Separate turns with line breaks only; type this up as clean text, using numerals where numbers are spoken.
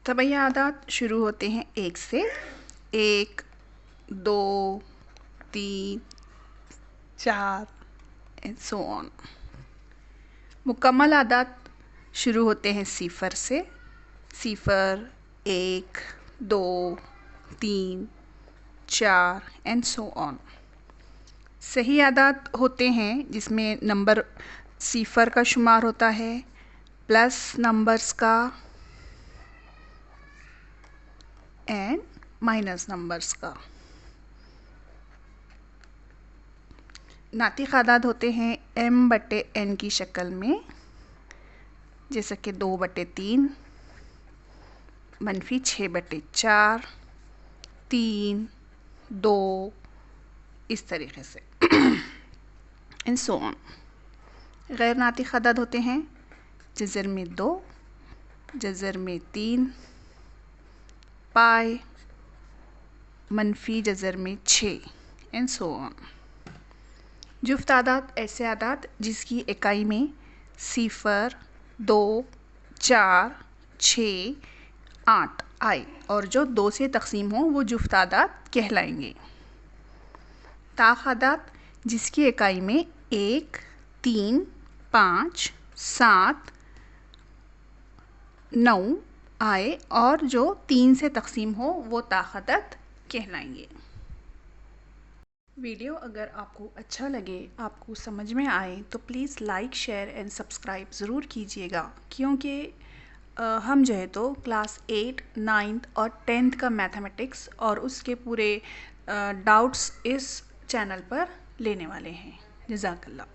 तबई आदात शुरू होते हैं 1 से। 1, 2, 3, 4 एंड सो ऑन। मुकम्मल आदात शुरू होते हैं 0 से। 0, 1, 2, 3, 4 एंड सो ऑन। सही आदात होते हैं जिसमें नंबर 0 का शुमार होता है प्लस नंबर्स का एंड माइनस नंबर्स का। नातिक आदाद होते हैं m/n की शक्ल में, जैसे कि 2/3, -6/4, 3, 2, इस तरीके से एंड सो ऑन। गैर नातिक आदाद होते हैं जज़र में 2, जज़र में 3, पाई, मनफी जज़र में 6 एंड सो ऑन। जुफ्त आदाद ऐसे आदाद जिसकी इकाई में 0, 2, 4, 6, 8 आए और जो 2 से तकसीम हो वो जुफ्त आदाद कहलाएंगे। ताक़ आदाद जिसकी इकाई में 1, 3, 5, 7, 9 आए और जो 3 से तकसीम हो वो ताक़ आदाद कहलाएंगे। वीडियो अगर आपको अच्छा लगे, आपको समझ में आए तो please like, share and subscribe ज़रूर कीजिएगा, क्योंकि हम जो है तो क्लास 8, 9th और 10th का मैथमेटिक्स और उसके पूरे डाउट्स इस चैनल पर लेने वाले हैं। जज़ाकल्लाह।